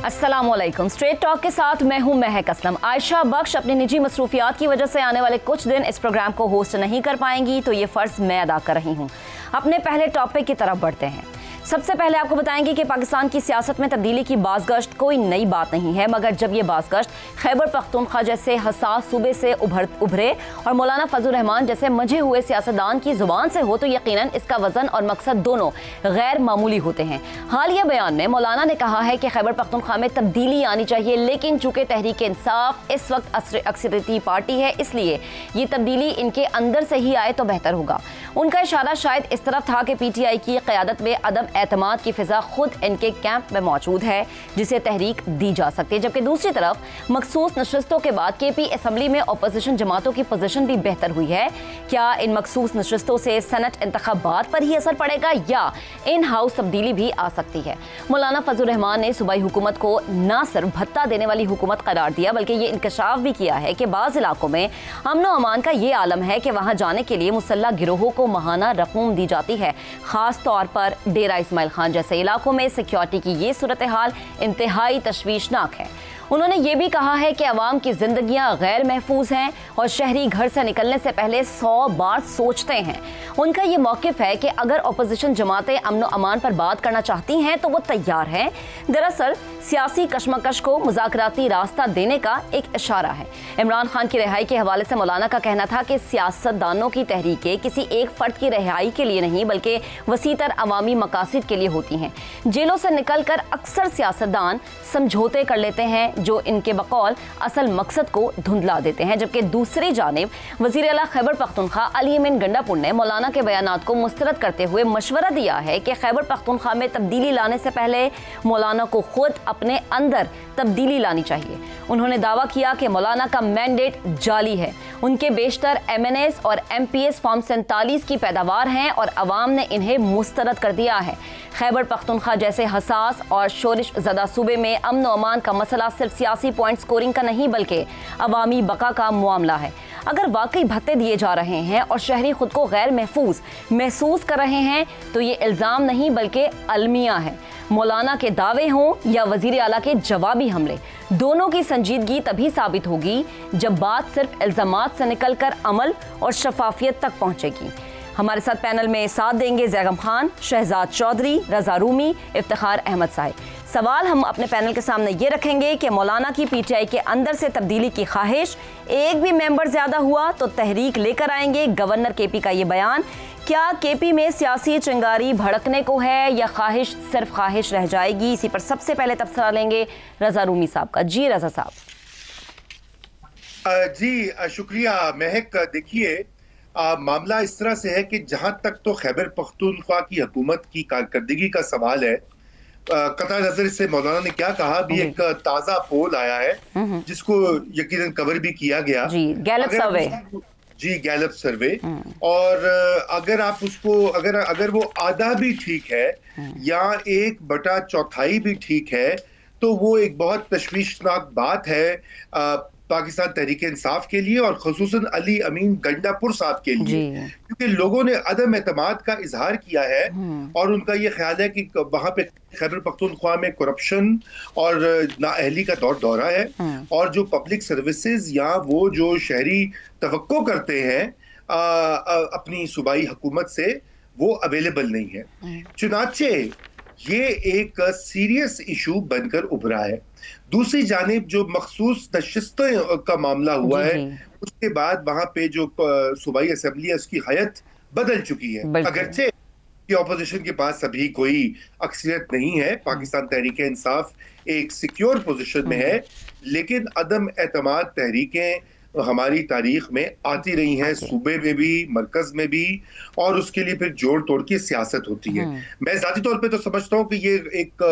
अस्सलामुअलैकुम। Straight talk के साथ मैं हूं महक असलम। आयशा बख्श अपनी निजी मसरूफियात की वजह से आने वाले कुछ दिन इस प्रोग्राम को होस्ट नहीं कर पाएंगी, तो ये फ़र्ज़ मैं अदा कर रही हूं। अपने पहले टॉपिक की तरफ बढ़ते हैं। सबसे पहले आपको बताएंगे कि पाकिस्तान की सियासत में तब्दीली की बाज़गश्त कोई नई बात नहीं है, मगर जब ये बाज़गश्त खैबर पख्तूनख्वा जैसे हसास सूबे से उभरे और मौलाना फजल रहमान जैसे मजे हुए सियासतदान की ज़ुबान से हो, तो यकीनन इसका वज़न और मकसद दोनों गैर मामूली होते हैं। हालिया बयान में मौलाना ने कहा है कि खैबर पख्तूनख्वा में तब्दीली आनी चाहिए, लेकिन चूँकि तहरीक इंसाफ इस वक्त अक्सरियती पार्टी है, इसलिए ये तब्दीली इनके अंदर से ही आए तो बेहतर होगा। उनका इशारा शायद इस तरफ था कि PTI की क़यादत में अदम एतमाद की फिजा खुद इनके कैंप में मौजूद है, जिसे तहरीक दी जा सकती है। जबकि दूसरी तरफ मखसूस नशस्तों के बाद KP असम्बली में अपोजिशन जमातों की पोजीशन भी बेहतर हुई है। क्या इन मखसूस नशस्तों से सेनेट इंतखाबात पर ही असर पड़ेगा या इन हाउस तब्दीली भी आ सकती है? मौलाना फजल रहमान ने सूबाई हुकूमत को न सिर्फ भत्ता देने वाली हुकूमत करार दिया, बल्कि ये इंकशाफ भी किया है कि बाज़ इलाकों में अमन व अमान का ये आलम है कि वहाँ जाने के लिए मुसल्लह गिरोहों को महाना रकूम दी जाती है। खास तौर पर डेरा इस्माइल खान जैसे इलाकों में सिक्योरिटी की ये सूरत हाल इंतहाई तशवीशनाक है। उन्होंने ये भी कहा है कि अवाम की जिंदगियां गैर महफूज हैं और शहरी घर से निकलने से पहले 100 बार सोचते हैं। उनका ये मौक़िफ़ है कि अगर अपोजिशन जमातें अमन व अमान पर बात करना चाहती हैं तो वो तैयार हैं। दरअसल सियासी कशमकश को मुज़ाकराती रास्ता देने का एक इशारा है। इमरान खान की रिहाई के हवाले से मौलाना का कहना था कि सियासतदानों की तहरीकें किसी एक फ़र्द की रिहाई के लिए नहीं, बल्कि वसीतर अवामी मकासद के लिए होती हैं। जेलों से निकल कर अक्सर सियासतदान समझौते कर लेते हैं जो इनके बकौल असल मकसद को धुंधला देते हैं। जबकि दूसरी जानिब वज़ीर आला खैबर पख्तूनख्वा अली अमीन गंडापुर ने मौलाना के बयानात को मुस्तरद करते हुए मशवरा दिया है कि खैबर पख्तूनख्वा में तब्दीली लाने से पहले मौलाना को खुद अपने अंदर तब्दीली लानी चाहिए। उन्होंने दावा किया कि मौलाना का मैंडेट जाली है। उनके बेशतर MNS और MPS फॉर्म 47 की पैदावार हैं और अवाम ने इन्हें मुस्तरद कर दिया है। खैबर पख्तूनख्वा जैसे हसास और शोरिश ज़दा सूबे में अमन व अमान का मसला सिर्फ सियासी पॉइंट स्कोरिंग का नहीं, बल्कि अवामी बका का मामला है। अगर वाकई भत्ते दिए जा रहे हैं और शहरी खुद को गैर महफूज महसूस कर रहे हैं, तो ये इल्ज़ाम नहीं बल्कि अलमिया है। मौलाना के दावे हों या वज़ीर आला के जवाबी हमले, दोनों की संजीदगी तभी साबित होगी जब बात सिर्फ इल्ज़ामात से निकलकर अमल और शफाफियत तक पहुँचेगी। हमारे साथ पैनल में साथ देंगे जैगम खान, शहजाद चौधरी, रजा रूमी, इफ्तिखार अहमद साहिब। सवाल हम अपने पैनल के सामने ये रखेंगे कि मौलाना की PTI के अंदर से तब्दीली की ख्वाहिश, एक भी मेंबर ज़्यादा हुआ तो तहरीक लेकर आएंगे। गवर्नर KP का ये बयान, क्या KP में सियासी चिंगारी भड़कने को है या ख्वाहिश सिर्फ ख्वाहिश रह जाएगी? इसी पर सबसे पहले तबसरा लेंगे रजा रूमी साहब का। जी रजा साहब। जी शुक्रिया महक। देखिए, मामला इस तरह से है कि जहां तक तो खैबर पख्तूनख्वा की हुकूमत की कारकर्दगी का सवाल है, कतई नजर से मौलाना ने क्या कहा, भी एक ताज़ा पोल आया है जिसको यकीनन कवर भी किया गया जी, गैलप सर्वे। जी, गैलप सर्वे। और अगर आप उसको अगर वो आधा भी ठीक है या 1/4 भी ठीक है, तो वो एक बहुत तशवीशनाक बात है पाकिस्तान तहरीक इंसाफ के लिए और खुसूसन अली अमीन गंडापुर साहब के लिए, क्योंकि लोगों ने अदम एतमाद का इजहार किया है और उनका ये ख्याल है कि वहाँ पे खैबर पख्तूनख्वा में करप्शन और नाअहली का दौरा है और जो पब्लिक सर्विसेज या वो जो शहरी तवक्को करते हैं अपनी सूबाई हुकूमत से, वो अवेलेबल नहीं है। चुनाचे ये एक सीरियस इशू बनकर उभरा है। दूसरी जानिब जो मखसूस नशिस्तों का मामला हुआ है, उसके बाद वहां पे जो सूबाई असेंबली है उसकी हैयत बदल चुकी है। अगरचे कि ऑपोजिशन के पास अभी कोई अक्सरियत नहीं है, पाकिस्तान तहरीक इंसाफ एक सिक्योर पोजीशन में है, लेकिन अदम एतमाद तहरीकें हमारी तारीख में आती रही हैं, सूबे में भी मरकज में भी, और उसके लिए फिर जोड़ तोड़ की सियासत होती है। मैं ज़ाती तौर पे तो समझता हूँ कि ये एक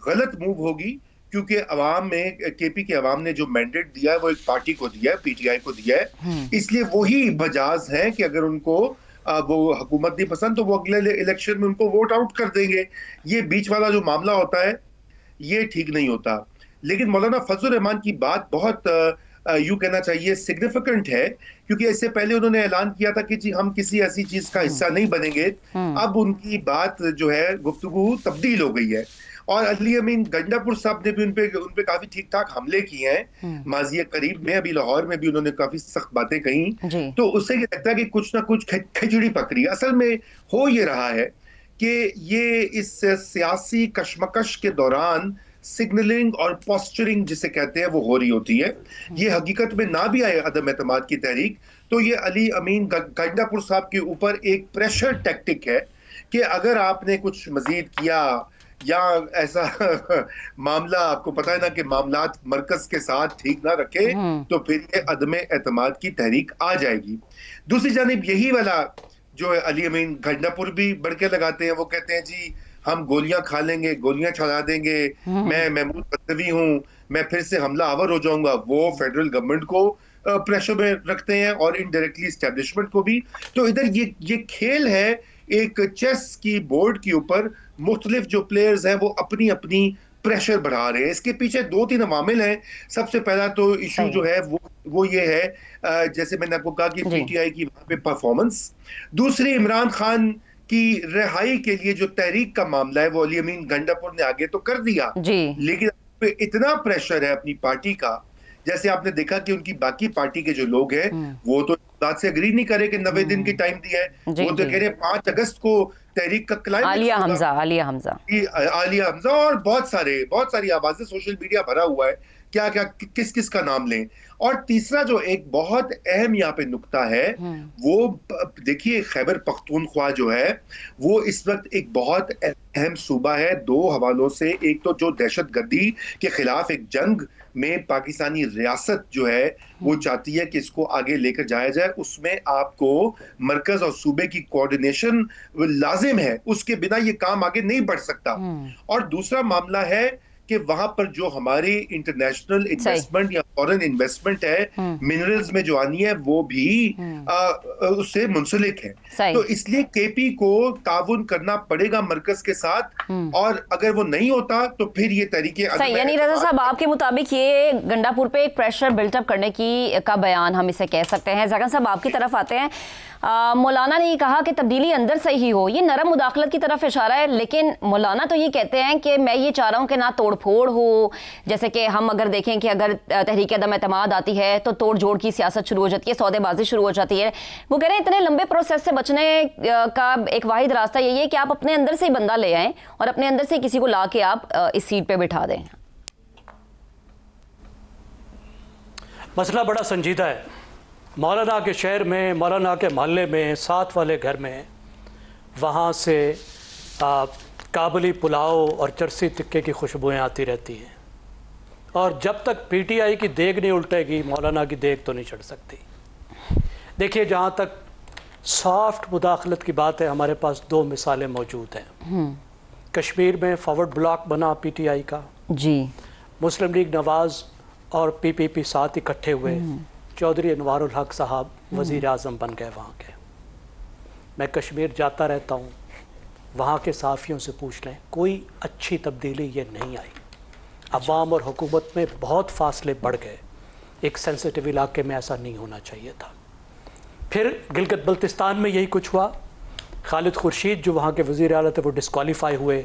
गलत मूव होगी, क्योंकि अवाम में KP के अवाम ने जो मैंडेट दिया है वो एक पार्टी को दिया है, PTI को दिया है, इसलिए वही बजाज है कि अगर उनको वो हुकूमत नहीं पसंद तो वो अगले इलेक्शन में उनको वोट आउट कर देंगे। ये बीच वाला जो मामला होता है ये ठीक नहीं होता। लेकिन मौलाना फजल रहमान की बात बहुत यूं कहना चाहिए सिग्निफिकेंट है, क्योंकि इससे पहले उन्होंने ऐलान किया था कि जी हम किसी ऐसी चीज का हिस्सा नहीं बनेंगे। अब उनकी बात जो है, गुफ्तगू तब्दील हो गई है। और अली अमीन गंडापुर साहब ने भी उनपे काफी ठीक ठाक हमले किए हैं माजी करीब में। अभी लाहौर में भी उन्होंने काफी सख्त बातें कही। तो उससे ये लगता है कि कुछ ना कुछ खिचड़ी पक रही है। असल में हो ये रहा है कि ये इस सियासी कशमकश के दौरान सिग्नलिंग और पोस्चरिंग जिसे कहते हैं वो हो रही होती है। ये हकीकत में ना भी आए अदम एतमाद की तहरीक, तो ये अली अमीन गंडापुर साहब के ऊपर एक प्रेशर टैक्टिक है कि अगर आपने कुछ मजीद किया या ऐसा मामला, आपको पता है ना कि मामलात मरकज के साथ ठीक ना रखे तो फिर ये अदम एतमाद की तहरीक आ जाएगी। दूसरी जानिब यही वाला जो है अली अमीन गंडापुर भी बढ़ के लगाते हैं। वो कहते हैं जी हम गोलियां खा लेंगे, गोलियां चला देंगे, मैं महमूद गद्दाफी हूं, मैं फिर से हमला आवर हो जाऊंगा। वो फेडरल गवर्नमेंट को प्रेशर में रखते हैं और इनडायरेक्टली एस्टेब्लिशमेंट को भी। तो इधर ये खेल है एक चेस की बोर्ड के ऊपर, मुख्तलिफ जो प्लेयर्स हैं वो अपनी अपनी प्रेशर बढ़ा रहे हैं। इसके पीछे 2-3 अवामिल हैं। सबसे पहला तो इशू जो है वो ये है, जैसे मैंने आपको कहा कि पीटीआई की वहां पे परफॉर्मेंस। दूसरी, इमरान खान की रिहाई के लिए जो तहरीक का मामला है वो अली अमीन गंडापुर ने आगे तो कर दिया, लेकिन इतना प्रेशर है अपनी पार्टी का। जैसे आपने देखा कि उनकी बाकी पार्टी के जो लोग हैं वो तो बात से एग्री नहीं करे कि 90 दिन की टाइम दी है। वो तो कह रहे हैं 5 अगस्त को तहरीक का क्लाइमेक्स। आलिया हमजा और बहुत सारी आवाजें, सोशल मीडिया भरा हुआ है, क्या क्या किस किस का नाम लें। और तीसरा जो एक बहुत अहम यहाँ पे नुक्ता है वो देखिए, खैबर पख्तूनख्वा जो है वो इस वक्त एक बहुत अहम सूबा है 2 हवालों से। एक तो जो दहशतगर्दी के खिलाफ एक जंग में पाकिस्तानी रियासत जो है वो चाहती है कि इसको आगे लेकर जाया जाए, उसमें आपको मरकज और सूबे की कोऑर्डिनेशन लाजिम है, उसके बिना ये काम आगे नहीं बढ़ सकता। और दूसरा मामला है कि वहां पर जो हमारी इंटरनेशनल इन्वेस्टमेंट या फॉरेन इन्वेस्टमेंट है मिनरल्स में जो आनी है वो भी उससे मुंसलिक है। तो इसलिए केपी को ताउन करना पड़ेगा मरकज के साथ, और अगर वो नहीं होता तो फिर ये तरीके। यानी रजा साहब, आपके मुताबिक ये गंडापुर पे एक प्रेशर बिल्टअप करने का बयान हम इसे कह सकते हैं। जगन साहब, आपकी तरफ आते हैं। मौलाना ने कहा कि तब्दीली अंदर से ही हो, ये नरम मुदाखलत की तरफ इशारा है, लेकिन मौलाना तो ये कहते हैं कि मैं ये चाह रहा हूँ कि ना तोड़ फोड़ हो। जैसे कि हम अगर देखें कि अगर तहरीक अदम एतमाद आती है तो तोड़ जोड़ की सियासत शुरू हो जाती है, सौदेबाजी शुरू हो जाती है। वो कह रहे हैं इतने लंबे प्रोसेस से बचने का एक वाहिद रास्ता यही है कि आप अपने अंदर से ही बंदा ले आएं और अपने अंदर से किसी को ला के आप इस सीट पे बिठा दें। मसला बड़ा संजीदा है। मौलाना के शहर में, मौलाना के मोहल्ले में, साथ वाले घर में, वहाँ से काबुली पुलाव और चरसी टिक्के की खुशबुएं आती रहती हैं। और जब तक पीटीआई की देग नहीं उल्टेगी, मौलाना की देग तो नहीं चढ़ सकती। देखिए, जहाँ तक सॉफ्ट मुदाखलत की बात है, हमारे पास 2 मिसालें मौजूद हैं। कश्मीर में फॉरवर्ड ब्लॉक बना पीटीआई का जी, मुस्लिम लीग नवाज और पीपीपी साथ इकट्ठे हुए, चौधरी अनवारुल हक साहब वज़ीर आज़म बन गए वहाँ के। मैं कश्मीर जाता रहता हूँ, वहाँ के सहाफ़ियों से पूछ लें, कोई अच्छी तब्दीली ये नहीं आई। अवाम और हुकूमत में बहुत फासले बढ़ गए। एक सेंसिटिव इलाके में ऐसा नहीं होना चाहिए था। फिर गिलगित बल्तिस्तान में यही कुछ हुआ। खालिद खुर्शीद जो वहाँ के वज़ीर आला थे वो डिस्क्वालीफाई हुए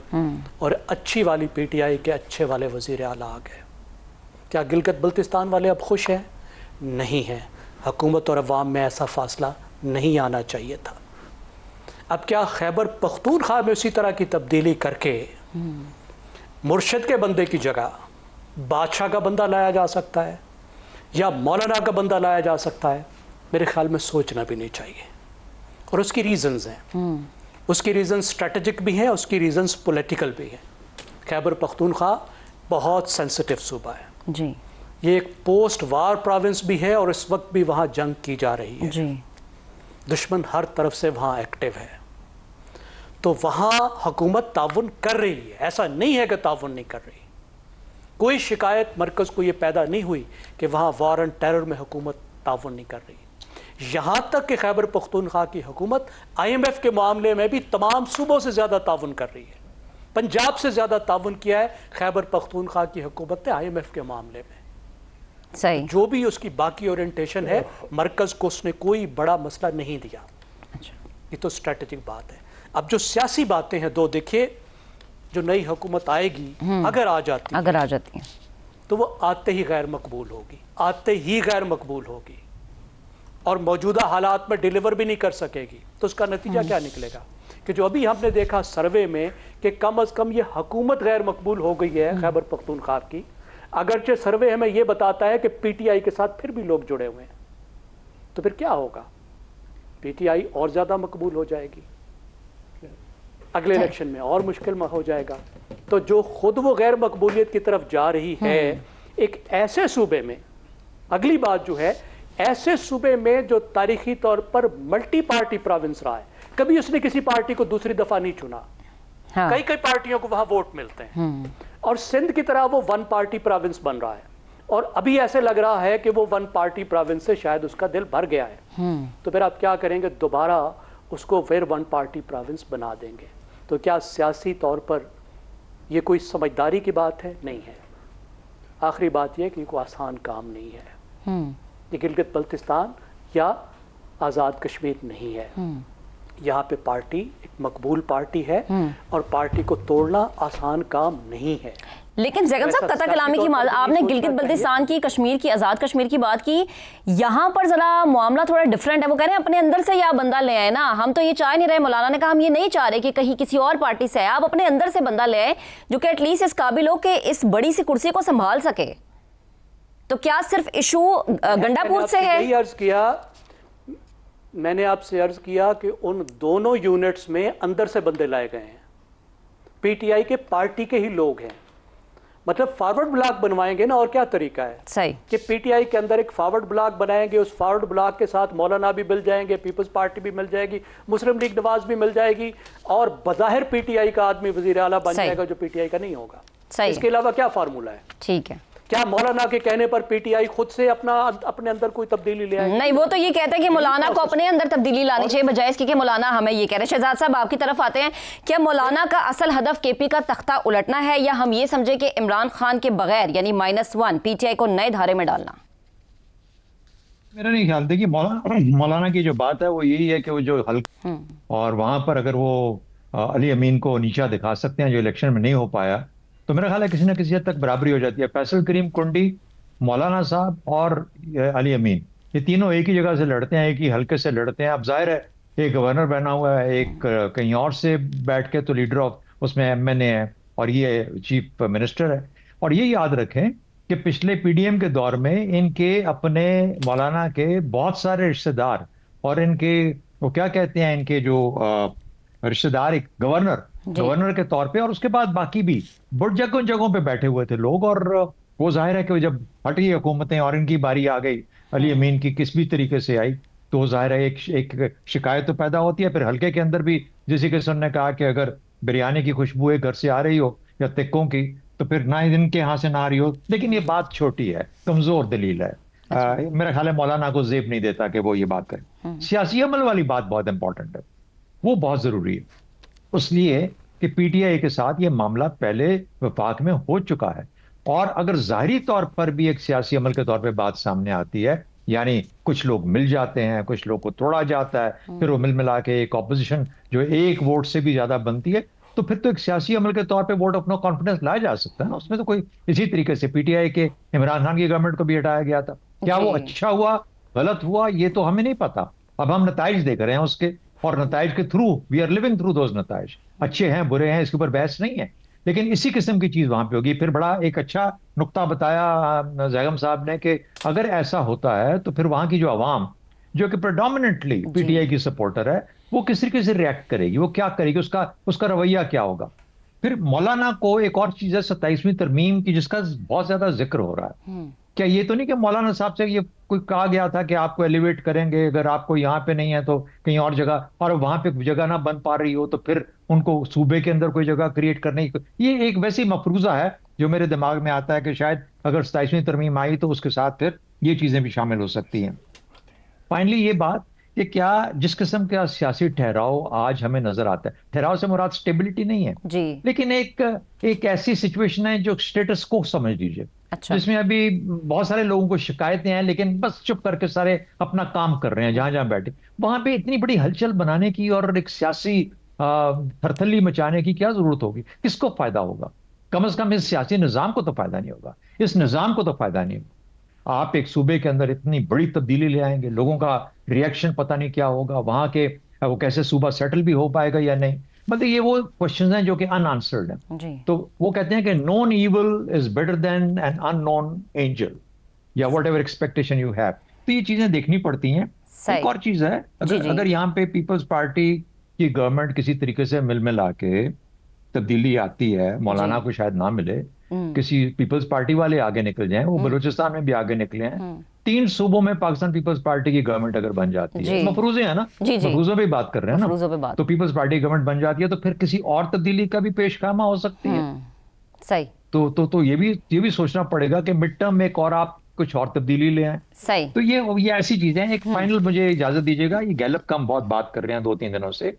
और अच्छी वाली पीटीआई के अच्छे वाले वज़ीर आला आ गए। क्या गिलगित बल्तिस्तान वाले अब खुश हैं? नहीं है। हुकूमत और अवाम में ऐसा फासला नहीं आना चाहिए था। अब क्या खैबर पख्तूनख्वा में उसी तरह की तब्दीली करके मुर्शिद के बंदे की जगह बादशाह का बंदा लाया जा सकता है या मौलाना का बंदा लाया जा सकता है? मेरे ख्याल में सोचना भी नहीं चाहिए। और उसकी रीज़न्स हैं, उसकी रीज़न्स स्ट्रेटजिक भी हैं, उसकी रीज़न्स पॉलिटिकल भी हैं। खैबर पख्तूनख्वा बहुत सेंसिटिव सूबा है जी। ये एक पोस्ट वार प्रोविंस भी है और इस वक्त भी वहाँ जंग की जा रही है जी। दुश्मन हर तरफ से वहाँ एक्टिव है। तो वहाँ हुकूमत ताउन कर रही है, ऐसा नहीं है कि ताउन नहीं कर रही। कोई शिकायत मरकज़ को ये पैदा नहीं हुई कि वहाँ वार एंड टेरर में हुकूमत ताउन नहीं कर रही। यहाँ तक कि खैबर पख्तूनख्वा की हुकूमत IMF के मामले में भी तमाम सूबों से ज़्यादा ताउन कर रही है। पंजाब से ज़्यादा ताउन किया है खैबर पख्तूनख्वा की हुकूमत ने IMF के मामले में। सही। जो भी उसकी बाकी ओरिएंटेशन है, मरकज को उसने कोई बड़ा मसला नहीं दिया। अच्छा। ये तो स्ट्रेटेजिक बात है। अब जो सियासी बातें हैं दो, देखिए जो नई हुकूमत आएगी अगर आ जाती है तो वो आते ही गैर मकबूल होगी, आते ही गैर मकबूल होगी और मौजूदा हालात में डिलीवर भी नहीं कर सकेगी। तो उसका नतीजा क्या निकलेगा कि जो अभी हमने देखा सर्वे में कि कम अज़ कम ये हुकूमत गैर मकबूल हो गई है खैबर पख्तूनख्वा की, अगरचे सर्वे हमें ये बताता है कि पीटीआई के साथ फिर भी लोग जुड़े हुए हैं, तो फिर क्या होगा? पीटीआई और ज़्यादा मकबूल हो जाएगी, अगले इलेक्शन में और मुश्किल में हो जाएगा। तो जो खुद वो गैर मकबूलियत की तरफ जा रही है, एक ऐसे सूबे में, अगली बात जो है, ऐसे सूबे में जो तारीखी तौर पर मल्टी पार्टी प्रोविंस रहा है, कभी उसने किसी पार्टी को दूसरी दफा नहीं चुना। हाँ। कई पार्टियों को वहां वोट मिलते हैं और सिंध की तरह वो वन पार्टी प्रोविंस बन रहा है और अभी ऐसे लग रहा है कि वो वन पार्टी प्रोविंस से शायद उसका दिल भर गया है। तो फिर आप क्या करेंगे? दोबारा उसको फिर वन पार्टी प्रोविंस बना देंगे। तो क्या सियासी तौर पर ये कोई समझदारी की बात है? नहीं है। आखिरी बात यह कि कोई आसान काम नहीं है। ये गिलगित बल्तिस्तान या आज़ाद कश्मीर नहीं है। यहाँ पे पार्टी एक मकबूल पार्टी है और पार्टी को तोड़ना आसान काम नहीं है। लेकिन जैगम साहब, कता कलामी की आपने गिलगित बल्तिस्तान की, कश्मीर की, आज़ाद कश्मीर की बात की, यहाँ पर जरा मामला थोड़ा डिफरेंट है। वो कह रहे हैं अपने अंदर से या बंदा ले आए ना, हम तो ये चाह नहीं रहे। मौलाना ने कहा हम ये नहीं चाह रहे कि कहीं किसी और पार्टी से आए, आप अपने अंदर से बंदा ले आए जो कि एटलीस्ट इस काबिल हो कि इस बड़ी सी कुर्सी को संभाल सके। तो क्या सिर्फ इशू गंडापुर से है? मैंने आपसे अर्ज किया कि उन दोनों यूनिट्स में अंदर से बंदे लाए गए हैं, पीटीआई के पार्टी के ही लोग हैं। मतलब फॉरवर्ड ब्लॉक बनवाएंगे ना, और क्या तरीका है? सही कि पीटीआई के अंदर एक फॉरवर्ड ब्लॉक बनाएंगे, उस फॉरवर्ड ब्लॉक के साथ मौलाना भी मिल जाएंगे, पीपल्स पार्टी भी मिल जाएगी, मुस्लिम लीग नवाज भी मिल जाएगी और बज़ाहिर पीटीआई का आदमी वजीर आला बन जाएगा जो पीटीआई का नहीं होगा। इसके अलावा क्या फार्मूला है? ठीक है। क्या मौलाना के कहने पर पीटीआई खुद से अपने अंदर कोई तब्दीली ले आए? नहीं, वो तो ये कहते हैं कि मौलाना को अपने अंदर तब्दीली लानी चाहिए बजाय इसके कि मौलाना हमें ये कह रहे हैं। शहजाद साहब, आपकी तरफ आते हैं। क्या मौलाना का असल हदफ केपी का तख्ता उलटना है या हम ये समझे कि इमरान खान के बगैर यानी -1 पीटीआई को नए धारे में डालना? मेरा नहीं ख्याल। देखिए, मौलाना की जो बात है वो यही है कि वो जो हल्का और वहां पर अगर वो अली अमीन को नीचा दिखा सकते हैं जो इलेक्शन में नहीं हो पाया, तो मेरा ख्याल है किसी न किसी हद तक बराबरी हो जाती है। फैसल करीम कुंडी, मौलाना साहब और अली अमीन, ये तीनों एक ही जगह से लड़ते हैं, एक ही हल्के से लड़ते हैं। अब जाहिर है एक गवर्नर बना हुआ है, एक कहीं और से बैठ के तो लीडर ऑफ उसमें एमएनए है और ये चीफ मिनिस्टर है। और ये याद रखें कि पिछले पीडीएम के दौर में इनके अपने मौलाना के बहुत सारे रिश्तेदार और इनके वो क्या कहते हैं, इनके जो रिश्तेदार एक गवर्नर के तौर पे और उसके बाद बाकी भी बड़ जगहों पे बैठे हुए थे लोग। और वो जाहिर है कि जब हटी हुकूमतें और इनकी बारी आ गई, अली अमीन की किस भी तरीके से आई, तो जाहिर है एक शिकायत तो पैदा होती है। फिर हल्के के अंदर भी जिसी किस्म ने कहा कि अगर बिरयानी की खुशबू घर से आ रही हो या तिक्कों की, तो फिर ना इनके यहाँ से ना आ रही हो। लेकिन ये बात छोटी है, कमजोर दलील है। मेरा ख्याल है मौलाना को जेब नहीं देता कि वो ये बात करे। सियासी अमल वाली बात बहुत इंपॉर्टेंट है, वो बहुत जरूरी है, इसलिए कि पीटीआई के साथ ये मामला पहले वफाक में हो चुका है। और अगर जाहिरी तौर पर भी एक सियासी अमल के तौर पे बात सामने आती है, यानी कुछ लोग मिल जाते हैं, कुछ लोग को तोड़ा जाता है, फिर वो मिल मिला के एक ऑपोजिशन जो एक वोट से भी ज्यादा बनती है, तो फिर तो एक सियासी अमल के तौर पे वोट ऑफ नो कॉन्फिडेंस लाया जा सकता है ना। उसमें तो कोई इसी तरीके से पीटीआई के इमरान खान की गवर्नमेंट को भी हटाया गया था। क्या वो अच्छा हुआ, गलत हुआ, ये तो हमें नहीं पता। अब हम नताइज देख रहे हैं उसके, और नताइज के through we are living through those नताइज। अच्छे हैं बुरे हैं इसके ऊपर बहस नहीं है, लेकिन इसी किस्म की चीज वहां पे होगी। फिर बड़ा एक अच्छा नुक्ता बताया जैगम साहब ने कि अगर ऐसा होता है तो फिर वहां की जो आवाम जो कि प्रेडोमिनेंटली पीटीआई की सपोर्टर है, वो किस तरीके से रिएक्ट करेगी, वो क्या करेगी, उसका रवैया क्या होगा। फिर मौलाना को एक और चीज है 27वीं तरमीम की जिसका बहुत ज्यादा जिक्र हो रहा है। क्या ये तो नहीं कि मौलाना साहब से ये कोई कहा गया था कि आपको एलिवेट करेंगे, अगर आपको यहाँ पे नहीं है तो कहीं और जगह, और वहां पे जगह ना बन पा रही हो तो फिर उनको सूबे के अंदर कोई जगह क्रिएट करने की, ये एक वैसी मफरूजा है जो मेरे दिमाग में आता है कि शायद अगर 27वीं तरमीम आई तो उसके साथ फिर ये चीजें भी शामिल हो सकती हैं। फाइनली ये बात कि क्या जिस किस्म का सियासी ठहराव आज हमें नजर आता है, ठहराव से मुराद स्टेबिलिटी नहीं है जी, लेकिन एक ऐसी सिचुएशन है जो स्टेटस को समझ लीजिए, अच्छा। जिसमें अभी बहुत सारे लोगों को शिकायतें हैं, लेकिन बस चुप करके सारे अपना काम कर रहे हैं जहां जहां बैठे। वहां पे इतनी बड़ी हलचल बनाने की और एक सियासी थरथली मचाने की क्या जरूरत होगी? किसको फायदा होगा? कम से कम इस सियासी निजाम को तो फायदा नहीं होगा, इस निजाम को तो फायदा नहीं होगा। आप एक सूबे के अंदर इतनी बड़ी तब्दीली ले आएंगे, लोगों का रिएक्शन पता नहीं क्या होगा, वहां के वो कैसे सूबा सेटल भी हो पाएगा या नहीं। मतलब ये वो क्वेश्चंस हैं जो कि अनआंसर्ड हैं। तो वो कहते हैं कि known evil is better than an unknown angel, या whatever expectation you have. तो ये चीजें देखनी पड़ती हैं। एक और चीज है, अगर यहाँ पे पीपल्स पार्टी की गवर्नमेंट किसी तरीके से मिल मिला के तब्दीली आती है, मौलाना को शायद ना मिले, किसी पीपल्स पार्टी वाले आगे निकल जाएं, वो बलूचिस्तान में भी आगे निकले हैं, 3 सूबों में पाकिस्तान पीपल्स पार्टी की गवर्नमेंट अगर बन जाती है, मफरूजे है ना, मफरूजों पे बात कर रहे हैं ना, तो पीपल्स पार्टी गवर्नमेंट बन जाती है, तो फिर किसी और तब्दीली का भी पेशखामा हो सकती है। सही। तो ये भी सोचना पड़ेगा कि मिड टर्म में एक और आप कुछ और तब्दीली ले आए। सही। तो ये ऐसी चीजें हैं। एक फाइनल मुझे इजाजत दीजिएगा, ये गैलप का हम बहुत बात कर रहे हैं 2-3 दिनों से।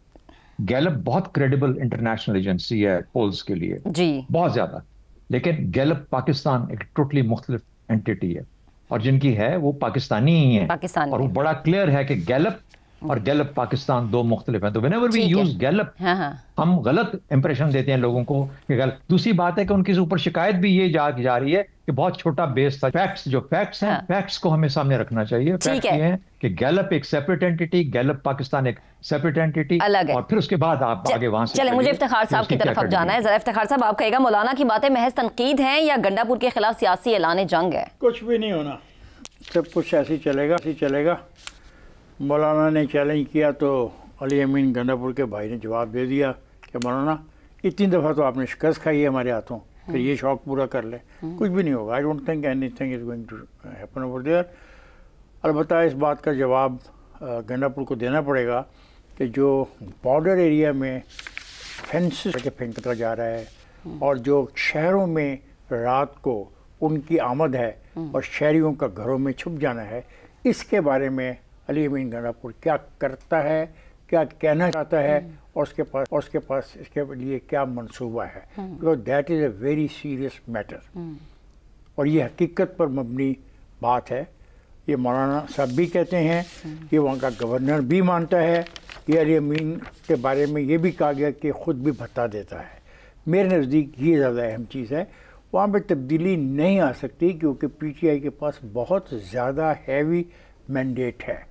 गैलप बहुत क्रेडिबल इंटरनेशनल एजेंसी है पोल्स के लिए जी, बहुत ज्यादा। लेकिन गैलप पाकिस्तान एक टोटली मुख्तलिफ एंटिटी है, और जिनकी है वो पाकिस्तानी ही है, और वो बड़ा क्लियर है कि गैलप और गैलप पाकिस्तान 2 मुख्तलिफ हैं। तो व्हेनेवर वी यूज गैलप हम गलत इंप्रेशन देते हैं लोगों को कि गलत। दूसरी बात है कि उनके ऊपर शिकायत भी ये जा रही है कि बहुत छोटा बेस था। फैक्ट्स हैं, फैक्ट्स को हमें सामने रखना चाहिए। फैक्ट्स ये हैं कि गैलप एक सेपरेट एंटिटी, गैलप पाकिस्तान एक सेपरेट एंटिटी अलग है, और फिर उसके बाद आप आगे वहां से चले। मुझे इफ्तिखार साहब की तरफ अब जाना है। जरा इफ्तिखार साहब, आप कहेगा मौलाना की बातें महज तनकीद हैं या गंडापुर के खिलाफ सियासी ऐलान जंग है? कुछ भी नहीं होना, सब कुछ ऐसे ही चलेगा। मौलाना ने चैलेंज किया तो अली अमीन गंडापुर के भाई ने जवाब दे दिया कि मौलाना इतनी दफ़ा तो आपने शिकस्त खाई है हमारे हाथों, फिर ये शौक़ पूरा कर ले। कुछ भी नहीं होगा। I don't think anything is going to happen over there. अलबत्ता इस बात का जवाब गंडापुर को देना पड़ेगा कि जो बॉर्डर एरिया में फेंसेस के फेंकता जा रहा है, और जो शहरों में रात को उनकी आमद है और शहरियों का घरों में छुप जाना है, इसके बारे में अली अमीन गंडापुर क्या करता है, क्या कहना चाहता है, और उसके पास इसके लिए क्या मंसूबा है, because that is a very serious matter, और ये हकीकत पर मबनी बात है। ये मौलाना साहब भी कहते हैं, ये वहाँ का गवर्नर भी मानता है, ये अली अमीन के बारे में ये भी कहा गया कि ख़ुद भी भत्ता देता है। मेरे नज़दीक ये ज़्यादा अहम चीज़ है। वहाँ पे तब्दीली नहीं आ सकती क्योंकि पीटीआई के पास बहुत ज़्यादा हैवी मैंडेट है।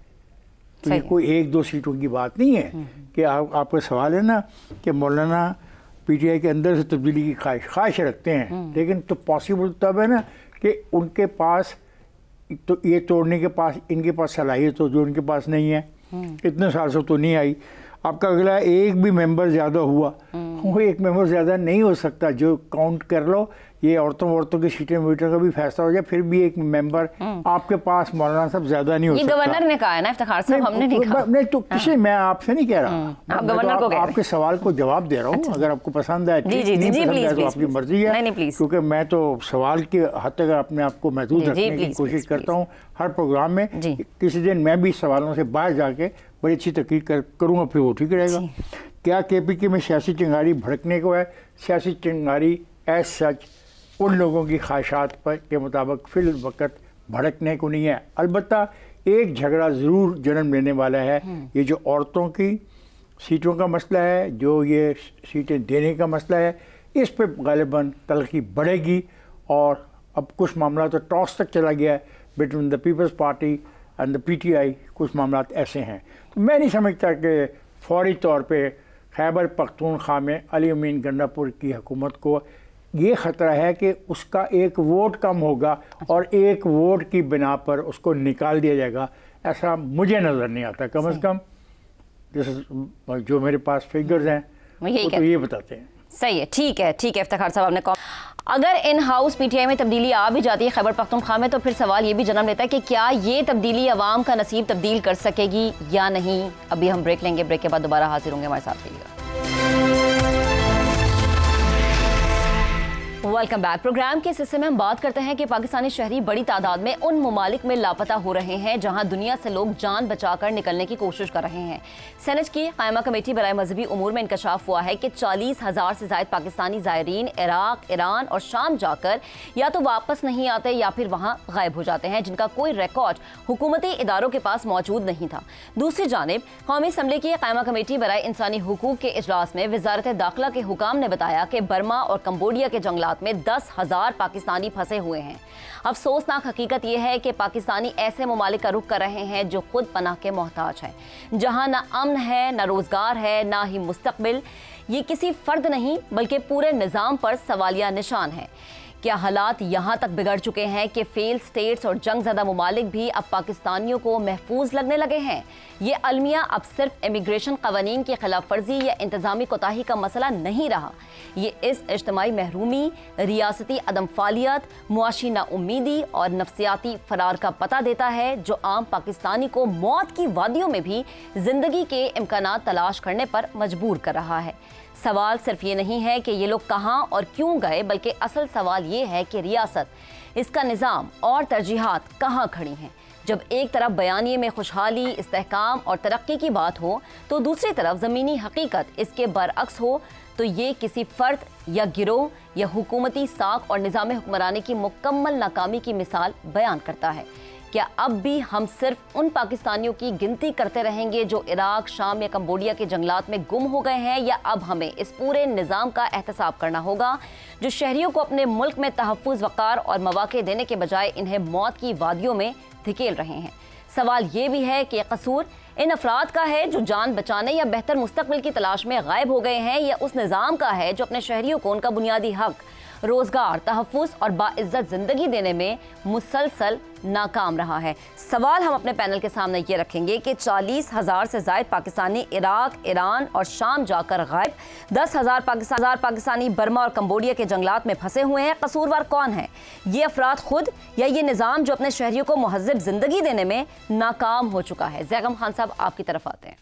तो ये कोई 1-2 सीटों की बात नहीं है कि आपका सवाल है ना कि मौलाना पीटीआई के अंदर से तब्दीली की ख्वाहिश रखते हैं, लेकिन तो पॉसिबल तब है ना कि उनके पास तो ये तोड़ने के पास इनके पास सलाहियत तो जो उनके पास नहीं है, इतने साल से तो नहीं आई। आपका अगला एक भी मेंबर ज़्यादा हुआ, वो एक मेंबर ज़्यादा नहीं हो सकता। जो काउंट कर लो, ये औरतों की सीटें वीटों का भी फैसला हो जाए, फिर भी एक मेंबर आपके पास मौलाना साहब ज़्यादा नहीं हो सकता। ये गवर्नर ने कहा है ना इफ्तिखार साहब, हमने नहीं कहा। नहीं तो किसी मैं आपसे नहीं कह रहा, आप गवर्नर को कह रहे हैं। आपके सवाल को जवाब दे रहा हूँ। अगर आपको पसंद है नहीं पसंद है तो आपकी मर्जी है, क्योंकि मैं तो सवाल के हद तक अपने आप को महदूद रखने की कोशिश करता हूँ हर प्रोग्राम में। किसी दिन मैं भी सवालों से बाहर जाके बड़ी अच्छी तहकीक करूँगा, फिर वो ठीक रहेगा। क्या केपीके में सियासी चिंगारी भड़कने को है? सियासी चिंगारी एज सच उन लोगों की ख्वाहिशात पर के मुताबिक फिल वक्त भड़कने को नहीं है। अलबत्ता एक झगड़ा ज़रूर जन्म लेने वाला है। ये जो औरतों की सीटों का मसला है, जो ये सीटें देने का मसला है, इस पर गालिबन तलखी बढ़ेगी। और अब कुछ मामला तो टॉस तक चला गया है between the peoples party and the PTI. कुछ मामला ऐसे हैं, तो मैं नहीं समझता कि फौरी तौर पर खैबर पख्तूनख्वा में अली अमीन गंडापुर की हुकूमत को ये ख़तरा है कि उसका एक वोट कम होगा और एक वोट की बिना पर उसको निकाल दिया जाएगा। ऐसा मुझे नज़र नहीं आता। कम से कम जैसे जो मेरे पास फिगर्स हैं वो तो ये बताते हैं। सही है, ठीक है इफ्तिखार साहब आपने कहा। अगर इन हाउस पीटीआई में तब्दीली आ भी जाती है खैबर पख्तूनख्वा में, तो फिर सवाल ये भी जन्म लेता है कि क्या ये तब्दीली अवाम का नसीब तब्दील कर सकेगी या नहीं। अभी हम ब्रेक लेंगे, ब्रेक के बाद दोबारा हाजिर होंगे, हमारे साथ रहिएगा। Welcome welcome back. प्रोग्राम के इस हिस्से में हम बात करते हैं कि पाकिस्तानी शहरी बड़ी तादाद में उन ममालिक में लापता हो रहे हैं जहां दुनिया से लोग जान बचाकर निकलने की कोशिश कर रहे हैं। सेनेट की कायमा कमेटी बराए मजहबी उमूर में इंकशाफ हुआ है कि 40,000 से ज्यादा पाकिस्तानी ज़ायरीन इराक, ईरान और शाम जाकर या तो वापस नहीं आते या फिर वहां गायब हो जाते हैं, जिनका कोई रिकॉर्ड हुकूमती इदारों के पास मौजूद नहीं था। दूसरी जानिब कौमी असम्बली की कायमा कमेटी बराए इंसानी हुकूक के इजलास में वजारत दाखिला के हुकाम ने बताया कि बर्मा और कंबोडिया के जंगलात में 10,000 पाकिस्तानी फंसे हुए हैं। अफसोसनाक हकीकत यह है कि पाकिस्तानी ऐसे ममालिक का रुख कर रहे हैं जो खुद पनाह के मोहताज हैं, जहां ना अमन है, ना रोजगार है, ना ही मुस्तकबिल। ये किसी फर्द नहीं बल्कि पूरे निज़ाम पर सवालिया निशान है। क्या हालात यहाँ तक बिगड़ चुके हैं कि फेल स्टेट्स और जंगज़दा ममालिक भी अब पाकिस्तानियों को महफूज लगने लगे हैं? ये अलमिया अब सिर्फ इमिग्रेशन कवानीन की खिलाफ वर्जी या इंतजामी कोताही का मसला नहीं रहा। ये इस इज्तमाई महरूमी, रियासती अदम फालियत, मुआशी नाउम्मीदी और नफ्सियाती फरार का पता देता है, जो आम पाकिस्तानी को मौत की वादियों में भी जिंदगी के इम्कानात तलाश करने पर मजबूर कर रहा है। सवाल सिर्फ ये नहीं है कि ये लोग कहाँ और क्यों गए, बल्कि असल सवाल ये है कि रियासत, इसका निज़ाम और तरजीहात कहाँ खड़ी हैं। जब एक तरफ बयानिए में खुशहाली, इस्तेहकाम और तरक्की की बात हो तो दूसरी तरफ ज़मीनी हकीकत इसके बरअक्स हो, तो ये किसी फ़र्द या गिरोह या हुकूमती साख और निज़ाम हुक्मरानी की मुकम्मल नाकामी की मिसाल बयान करता है। क्या अब भी हम सिर्फ उन पाकिस्तानियों की गिनती करते रहेंगे जो इराक, शाम या कंबोडिया के जंगलात में गुम हो गए हैं, या अब हमें इस पूरे निज़ाम का एहतसाब करना होगा जो शहरियों को अपने मुल्क में तहफ़्फ़ुज़, वक़ार और मौक़े देने के बजाय इन्हें मौत की वादियों में धकेल रहे हैं? सवाल ये भी है कि कसूर इन अफराद का है जो जान बचाने या बेहतर मुस्तकबिल की तलाश में गायब हो गए हैं, या उस निज़ाम का है जो अपने शहरियों को उनका बुनियादी हक, रोजगार, तहफ़्फ़ुज़ और बाइज़्ज़त ज़िंदगी देने में मुसलसल नाकाम रहा है? सवाल हम अपने पैनल के सामने ये रखेंगे कि 40,000 से ज़ायद पाकिस्तानी इराक, ईरान और शाम जाकर गायब, 10,000 पाकिस्तानी बर्मा और कंबोडिया के जंगलात में फंसे हुए हैं। कसूरवार कौन है? ये अफराद खुद या ये निज़ाम जो अपने शहरियों को महज़्ज़ब ज़िंदगी देने में नाकाम हो चुका है? ज़ैगम खान साहब, आपकी तरफ आते हैं।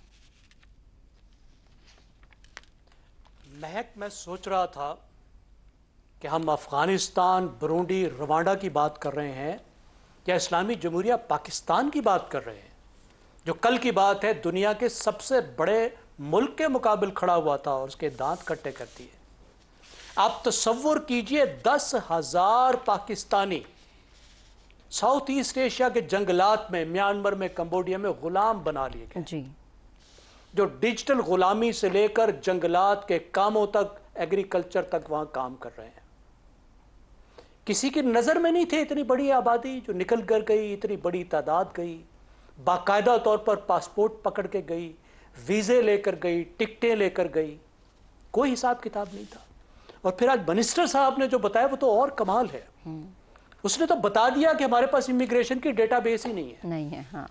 महक, मैं सोच रहा था कि हम अफ़गानिस्तान, बुरुंडी, रवांडा की बात कर रहे हैं या इस्लामी जमहूरिया पाकिस्तान की बात कर रहे हैं, जो कल की बात है दुनिया के सबसे बड़े मुल्क के मुकाबले खड़ा हुआ था और उसके दांत कट्टे कर दिए। आप तसव्वुर कीजिए, 10,000 पाकिस्तानी साउथ ईस्ट एशिया के जंगलात में, म्यांमार में, कंबोडिया में गुलाम बना लिए गए जी, जो डिजिटल गुलामी से लेकर जंगलात के कामों तक, एग्रीकल्चर तक वहां काम कर रहे हैं। किसी की नज़र में नहीं थे इतनी बड़ी आबादी जो निकल कर गई, इतनी बड़ी तादाद गई, बाकायदा तौर पर पासपोर्ट पकड़ के गई, वीज़े लेकर गई, टिकटें लेकर गई, कोई हिसाब किताब नहीं था। और फिर आज मिनिस्टर साहब ने जो बताया वो तो और कमाल है। उसने तो बता दिया कि हमारे पास इमिग्रेशन की डेटाबेस ही नहीं है। हाँ।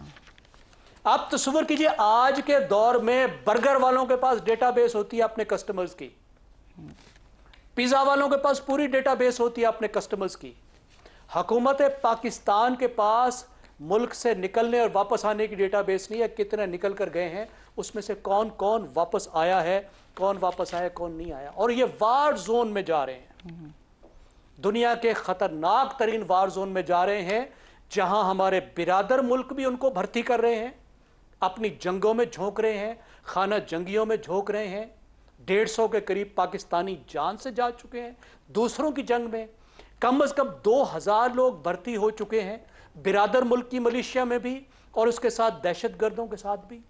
आप तस्वीर कीजिए, आज के दौर में बर्गर वालों के पास डेटाबेस होती है अपने कस्टमर्स की, पिज़्ज़ा वालों के पास पूरी डेटाबेस होती है अपने कस्टमर्स की। हुकूमत पाकिस्तान के पास मुल्क से निकलने और वापस आने की डेटाबेस नहीं है, कितने निकल कर गए हैं, उसमें से कौन कौन वापस आया है, कौन वापस आया, कौन नहीं आया। और ये वार जोन में जा रहे हैं, दुनिया के खतरनाक तरीन वार जोन में जा रहे हैं, जहां हमारे बिरादर मुल्क भी उनको भर्ती कर रहे हैं, अपनी जंगों में झोंक रहे हैं, खाना जंगियों में झोंक रहे हैं। 150 के करीब पाकिस्तानी जान से जा चुके हैं दूसरों की जंग में। कम से कम 2,000 लोग भर्ती हो चुके हैं बिरादर मुल्क की मलेशिया में भी, और उसके साथ दहशतगर्दों के साथ भी।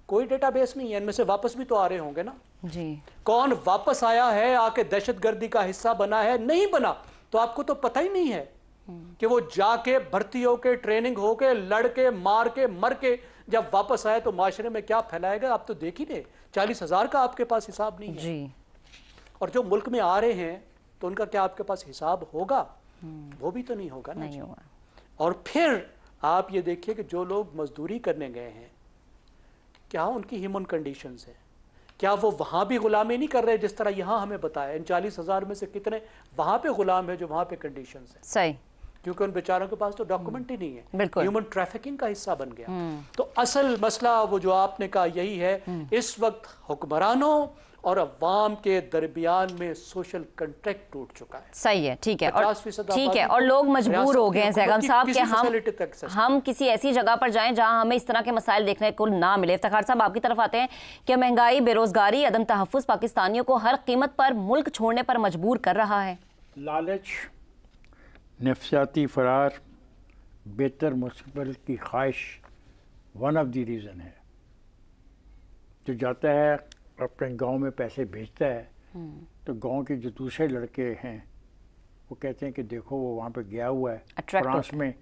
कोई डेटाबेस नहीं है, इनमें से वापस भी तो आ रहे होंगे ना जी। कौन वापस आया है, आके दहशतगर्दी का हिस्सा बना है, नहीं बना तो आपको तो पता ही नहीं है कि वो जाके भर्ती होके, ट्रेनिंग होके, लड़के, मार के, मर के जब वापस आए तो माशरे में क्या फैलाएगा। आप तो देख ही रहे, 40,000 का आपके पास हिसाब नहीं है जी। और जो मुल्क में आ रहे हैं तो उनका क्या आपके पास हिसाब होगा? वो भी तो नहीं होगा ना। नहीं होगा। और फिर आप ये देखिए कि जो लोग मजदूरी करने गए हैं, क्या उनकी ह्यूमन कंडीशंस है? क्या वो वहां भी गुलामी नहीं कर रहे जिस तरह यहां हमें बताया? इन 40,000 में से कितने वहां पे गुलाम है जो वहां पे कंडीशंस है? सही, क्योंकि उन बेचारों के पास तो डॉक्यूमेंट ही नहीं है, बिल्कुल। ह्यूमन ट्रैफिकिंग का हिस्सा बन गया। तो असल मसला वो जो आपने कहा यही है, इस वक्त हुक्मरानों और अवाम के दरमियान में सोशल कंट्रैक्ट टूट चुका है। सही है, ठीक है, और 50% ठीक है, आबादी और को लोग मजबूर हो गए हैं जैगम साहब कि facility तक access हम किसी ऐसी जगह पर जाएं जहां हमें इस तरह के मसाइल देखने को ना मिले। इफ्तिखार साहब, आपकी तरफ आते हैं कि महंगाई, बेरोजगारी, अदम तहफ्फुज़ पाकिस्तानियों को हर कीमत पर मुल्क छोड़ने पर मजबूर कर रहा है। लालच, नफसियाती फरार, बेहतर मुस्तकबिल की ख्वाहिश वन ऑफ द रीज़न है। जो जाता है अपने गांव में पैसे भेजता है तो गांव के जो दूसरे लड़के हैं वो कहते हैं कि देखो वो वहाँ पे गया हुआ है फ्रांस में,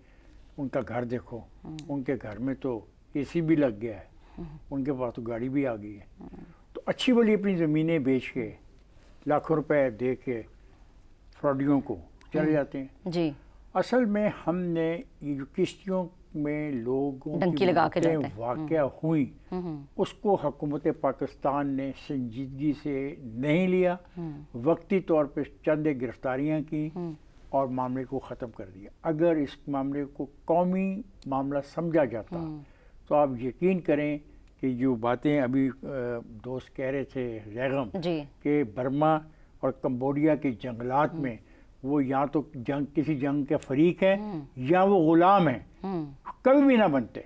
उनका घर देखो, उनके घर में तो एसी भी लग गया है, उनके पास तो गाड़ी भी आ गई है। तो अच्छी वाली अपनी ज़मीनें बेच के लाखों रुपए दे के फ्रॉडियों को चले जाते हैं जी। असल में हमने ये जो किश्तियों में लोगों डंकी लगा के जाते हैं वाक़या हुई उसको हुकूमत पाकिस्तान ने संजीदगी से नहीं लिया, वक्ती तौर पे चंद गिरफ्तारियां की और मामले को ख़त्म कर दिया। अगर इस मामले को कौमी मामला समझा जाता तो आप यकीन करें कि जो बातें अभी दोस्त कह रहे थे जैगम कि बर्मा और कंबोडिया के जंगलात में वो या तो किसी जंग के फरीक है या वो गुलाम है, कभी भी ना बनते,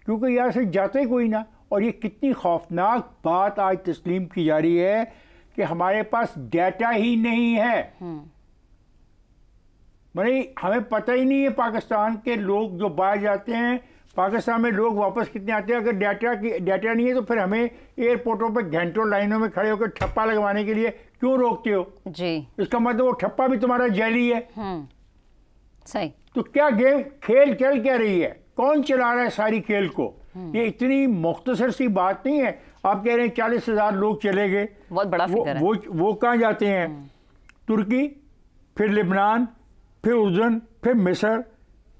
क्योंकि यहाँ से जाते कोई ना। और ये कितनी खौफनाक बात आज तस्लीम की जा रही है कि हमारे पास डाटा ही नहीं है। माने हमें पता ही नहीं है पाकिस्तान के लोग जो बाहर जाते हैं, पाकिस्तान में लोग वापस कितने आते हैं। अगर डाटा नहीं है तो फिर हमें एयरपोर्टों पे घंटों लाइनों में खड़े होकर ठप्पा लगवाने के लिए क्यों रोकते हो जी? इसका मतलब वो ठप्पा भी तुम्हारा जाली है। सही। तो क्या गेम खेल चल क्या रही है, कौन चला रहा है सारी खेल को? ये इतनी मुख्तसर सी बात नहीं है। आप कह रहे हैं 40,000 लोग चले गए, बहुत बड़ा फिगर है। वो कहाँ जाते हैं? तुर्की, फिर लिबनान, फिर उर्दन, फिर मिस्र।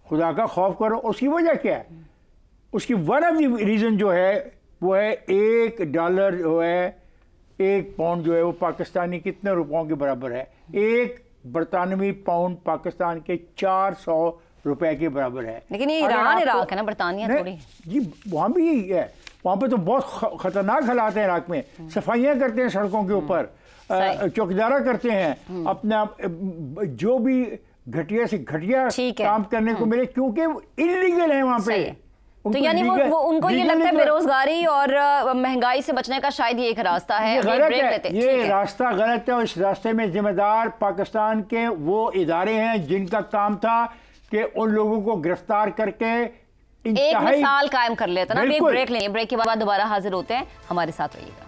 खुदा का खौफ करो। उसकी वजह क्या है? उसकी वन ऑफ द रीज़न जो है वो है $1 जो है, 1 पाउंड जो है वो पाकिस्तानी कितने रुपयों के बराबर है? 1 बरतानवी पाउंड पाकिस्तान के 400 रुपए के बराबर है। लेकिन ये ईरान इराक है ना, बरतानिया थोड़ी जी। वहाँ भी यही है, वहाँ पे तो बहुत खतरनाक हालात हैं इराक में। सफाइयाँ करते हैं सड़कों के ऊपर, चौकीदारा करते हैं, अपना जो भी घटिया से घटिया काम करने को मिले, क्योंकि इलीगल है वहाँ पे। तो यानी वो उनको ये लगता है बेरोजगारी और महंगाई से बचने का शायद ये एक रास्ता है। ये रास्ता गलत है और इस रास्ते में जिम्मेदार पाकिस्तान के वो इदारे हैं जिनका काम था कि उन लोगों को गिरफ्तार करके एक मिसाल कायम कर लेता ना। एक ब्रेक लेंगे, ब्रेक के बाद दोबारा हाजिर होते हैं, हमारे साथ रहिएगा।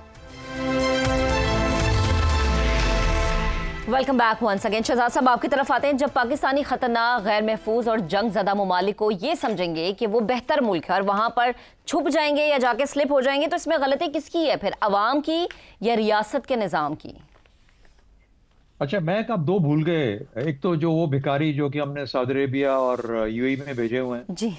Welcome back once again. Shahzad sahab, आपकी तरफ आते हैं। जब पाकिस्तानी खतरनाक, गैर महफूज और जंग ज़दा ममालिक को ये समझेंगे कि वो बेहतर मुल्क है और वहाँ पर छुप जाएंगे या जाके स्लिप हो जाएंगे, तो इसमें गलती किसकी है फिर, अवाम की या रियासत के निज़ाम की? अच्छा, मैं आप 2 भूल गए। एक तो जो वो भिखारी जो कि हमने सऊदी अरेबिया और यूएई में भेजे हुए हैं जी,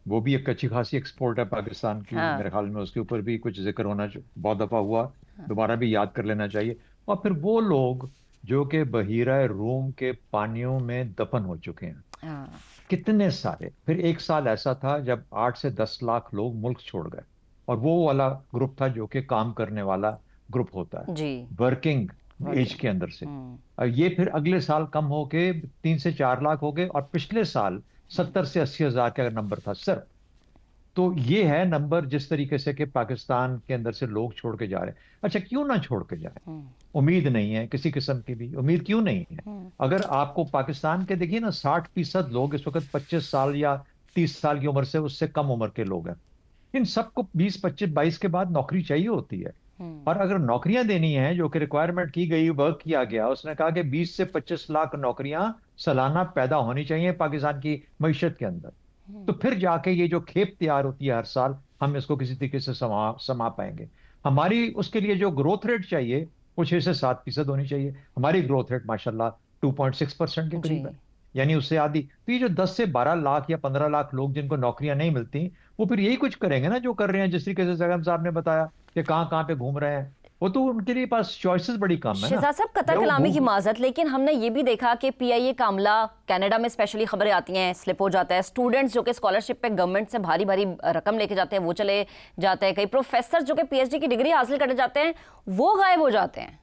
वो भी एक अच्छी खासी एक्सपोर्ट है पाकिस्तान की। मेरे ख्याल में उसके ऊपर भी कुछ जिक्र होना बहुत दफा हुआ, दोबारा भी याद कर लेना चाहिए। और फिर वो लोग जो कि बहीरा रूम के पानियों में दफन हो चुके हैं, कितने सारे। फिर एक साल ऐसा था जब 8 से 10 लाख लोग मुल्क छोड़ गए, और वो वाला ग्रुप था जो कि काम करने वाला ग्रुप होता है वर्किंग एज के अंदर से। ये फिर अगले साल कम होके 3 से 4 लाख हो गए, और पिछले साल 70 से 80 हजार का नंबर था सिर्फ। तो ये है नंबर जिस तरीके से कि पाकिस्तान के अंदर से लोग छोड़ के जा रहे हैं। अच्छा, क्यों ना छोड़ के जाए? उम्मीद नहीं है किसी किस्म की भी, उम्मीद क्यों नहीं है? अगर आपको पाकिस्तान के देखिए ना, 60% लोग इस वक्त 25 साल या 30 साल की उम्र से उससे कम उम्र के लोग हैं। इन सबको 20, 25, 22 के बाद नौकरी चाहिए होती है। और अगर नौकरियां देनी है, जो कि रिक्वायरमेंट की गई, वर्क किया गया, उसने कहा कि 20 से 25 लाख नौकरियां सालाना पैदा होनी चाहिए पाकिस्तान की मईशत के अंदर। तो फिर जाके ये जो खेप तैयार होती है हर साल, हम इसको किसी तरीके से समा पाएंगे। हमारी उसके लिए जो ग्रोथ रेट चाहिए वो 6 से 7% होनी चाहिए। हमारी ग्रोथ रेट माशाल्लाह 2.6% के करीब है, यानी उससे आधी। तो ये जो 10 से 12 लाख या 15 लाख लोग जिनको नौकरियां नहीं मिलती, वो फिर यही कुछ करेंगे ना जो कर रहे हैं, जिस तरीके से जैगम साहब ने बताया कि कहाँ कहाँ पे घूम रहे हैं। वो तो उनके लिए पास चॉइसेस बड़ी कम है। शहजाद साहब, कतर कलामी की माजरत, लेकिन हमने ये भी देखा कि PIA का अमला, कनाडा में स्पेशली खबरें आती हैं, स्लिप हो जाता है। स्टूडेंट्स जो कि स्कॉलरशिप पे गवर्नमेंट से भारी भारी रकम लेके जाते हैं वो चले जाते हैं। कई प्रोफेसर जो कि PhD की डिग्री हासिल करने जाते हैं वो गायब हो जाते हैं।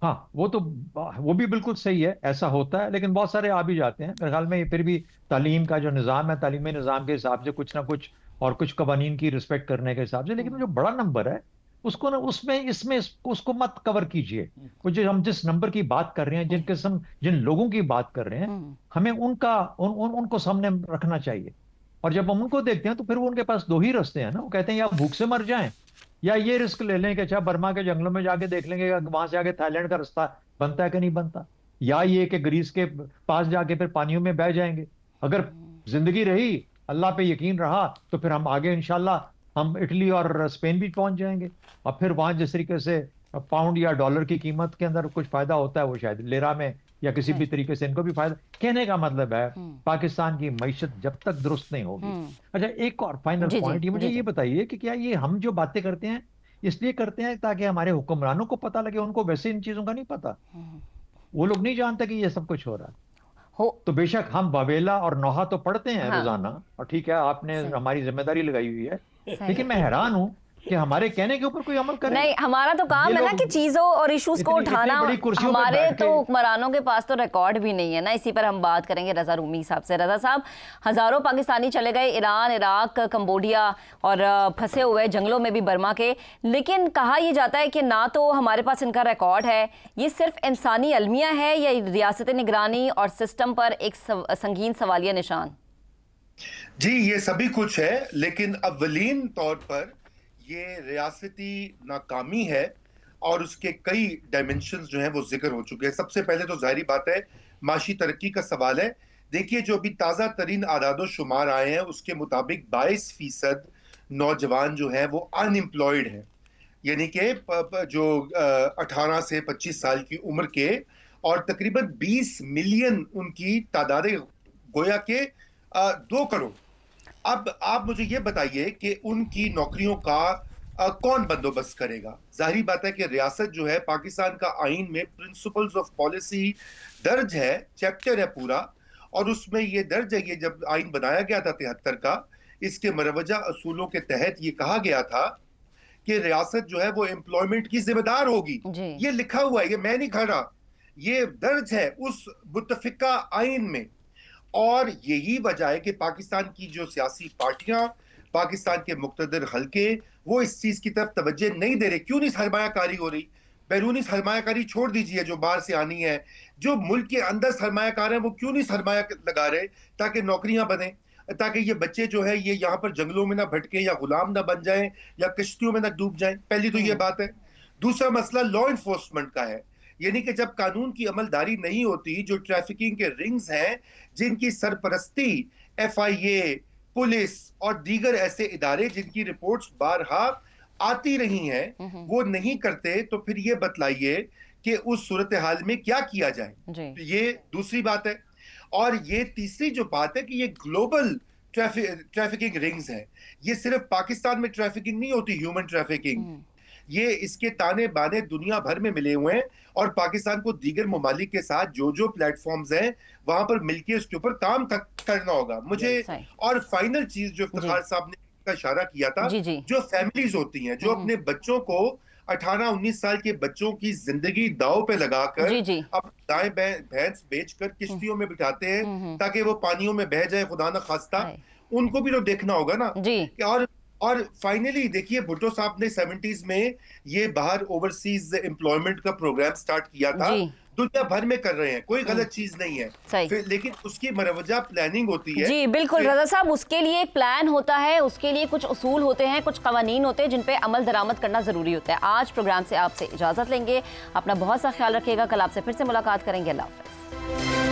हाँ, वो भी बिल्कुल सही है, ऐसा होता है, लेकिन बहुत सारे आ भी जाते हैं। मेरे ख्याल में फिर भी तालीम का जो निज़ाम है, तालीमी निज़ाम के हिसाब से कुछ ना कुछ, और कुछ कवानीन की रिस्पेक्ट करने के हिसाब से, लेकिन जो बड़ा नंबर है उसको ना इसमें उसको मत कवर कीजिए। हम जिस नंबर की बात कर रहे हैं, जिन लोगों की बात कर रहे हैं, हमें उनको सामने रखना चाहिए। और जब हम उनको देखते हैं तो फिर वो उनके पास दो ही रास्ते हैं ना। वो कहते हैं या भूख से मर जाएं या ये रिस्क ले लें कि अच्छा बर्मा के जंगलों में जाके देख लेंगे वहां से आगे थाईलैंड का रास्ता बनता है कि नहीं बनता, या ये कि ग्रीस के पास जाके फिर पानियों में बह जाएंगे। अगर जिंदगी रही, अल्लाह पे यकीन रहा, तो फिर हम आगे इंशाल्लाह हम इटली और स्पेन भी पहुंच जाएंगे। और फिर वहां जिस तरीके से पाउंड या डॉलर की कीमत के अंदर कुछ फायदा होता है, वो शायद लेरा में या किसी भी तरीके से इनको भी फायदा। कहने का मतलब है पाकिस्तान की मईशत जब तक दुरुस्त नहीं होगी। अच्छा, एक और फाइनल पॉइंट, ये मुझे ये बताइए कि क्या ये हम जो बातें करते हैं इसलिए करते हैं ताकि हमारे हुक्मरानों को पता लगे? उनको वैसे इन चीजों का नहीं पता, वो लोग नहीं जानते कि ये सब कुछ हो रहा है। तो बेशक हम बवेला और नौहा तो पढ़ते हैं रोजाना, और ठीक है, आपने हमारी जिम्मेदारी लगाई हुई है, लेकिन मैं हैरान हूं कि हमारे कहने के ऊपर कोई अमल करे नहीं। हमारा तो काम है ना कि चीजों और इश्यूज को उठाना। हमारे तो हुक्मरानों के पास तो रिकॉर्ड भी नहीं है ना। इसी पर हम बात करेंगे रजा रूमी साहब से। रजा साहब, हजारों पाकिस्तानी चले गए ईरान, इराक, कंबोडिया और फंसे हुए जंगलों में भी बर्मा के, लेकिन कहा यह जाता है कि ना तो हमारे पास इनका रिकॉर्ड है, ये सिर्फ इंसानी अलमिया है या रियासत निगरानी और सिस्टम पर एक संगीन सवालिया निशान? जी, ये सभी कुछ है, लेकिन अव्वलीन तौर पर ये रियासती नाकामी है और उसके कई डायमेंशंस जो हैं वो जिक्र हो चुके हैं। सबसे पहले तो जाहिर बात है माशी तरक्की का सवाल है। देखिए, जो भी ताज़ा तरीन आदादो शुमार आए हैं उसके मुताबिक 22% नौजवान जो हैं वो अनएम्प्लॉयड हैं, यानी कि जो 18 से 25 साल की उम्र के, और तकरीबन 20 मिलियन उनकी तादाद, गोया के 2 करोड़। अब आप मुझे ये बताइए कि उनकी नौकरियों का कौन बंदोबस्त करेगा? जाहिर बात है कि रियासत जो है, पाकिस्तान का आइन में प्रिंसिपल्स ऑफ पॉलिसी दर्ज है, चैप्टर है पूरा, और उसमें ये दर्ज है, ये जब आइन बनाया गया था 73 का, इसके मरवजा असूलों के तहत ये कहा गया था कि रियासत जो है वो एम्प्लॉयमेंट की जिम्मेदार होगी। ये लिखा हुआ है, ये मैं नहीं खा रहा, ये दर्ज है उस मुत्तफिका आइन में। और यही वजह है कि पाकिस्तान की जो सियासी पार्टियां, पाकिस्तान के मुक्तदर हल्के, वो इस चीज की तरफ तवज्जो नहीं दे रहे। क्यों नहीं सरमायाकारी हो रही? बैरूनी सरमायाकारी छोड़ दीजिए जो बाहर से आनी है, जो मुल्क के अंदर सरमायाकार हैं वो क्यों नहीं सरमाया लगा रहे ताकि नौकरियां बने, ताकि ये बच्चे जो है ये यहाँ पर जंगलों में ना भटके या गुलाम ना बन जाएं या किश्तियों में ना डूब जाएं। पहली तो ये बात है। दूसरा मसला लॉ इन्फोर्समेंट का है, यानी कि जब कानून की अमलदारी नहीं होती, जो ट्रैफिकिंग के रिंग्स हैं जिनकी सरपरस्ती FIA, पुलिस और दीगर ऐसे इदारे जिनकी रिपोर्ट्स बारहा आती रही हैं, वो नहीं करते, तो फिर ये बतलाइए कि उस सूरत हाल में क्या किया जाए। ये दूसरी बात है। और ये तीसरी जो बात है कि ये ग्लोबल ट्रैफिकिंग रिंग्स है, ये सिर्फ पाकिस्तान में ट्रैफिकिंग नहीं होती, ह्यूमन ट्रैफिकिंग, ये इसके ताने बाने दुनिया भर में मिले हुए हैं। और पाकिस्तान को दीगर ममालिक के साथ जो प्लेटफॉर्म्स हैं वहां पर मिलकर इसके ऊपर काम करना होगा मुझे। और फाइनल चीज जो इफ्तिखार साहब ने का इशारा किया था, जो फैमिलीज होती हैं जो अपने बच्चों को 18-19 साल के बच्चों की जिंदगी दांव पे लगाकर अब गाय भैंस बेचकर किश्तियों में बिठाते हैं ताकि वो पानियों में बह जाए, खुदा न खास्ता, उनको भी तो देखना होगा ना। और फाइनली देखिए, भुट्टो साहब ने 70s में ये बाहर ओवरसीज एम्प्लॉयमेंट का प्रोग्राम स्टार्ट किया था, दुनिया भर में कर रहे हैं, कोई गलत चीज नहीं है, लेकिन उसकी मरवजा प्लानिंग होती है। जी बिल्कुल रजा साहब, उसके लिए एक प्लान होता है, उसके लिए कुछ उसूल होते हैं, कुछ कवानीन होते हैं जिन पे अमल दरामद करना जरूरी होता है। आज प्रोग्राम से आपसे इजाजत लेंगे, अपना बहुत सा ख्याल रखिएगा, कल आपसे फिर से मुलाकात करेंगे। अल्लाह हाफ़िज़।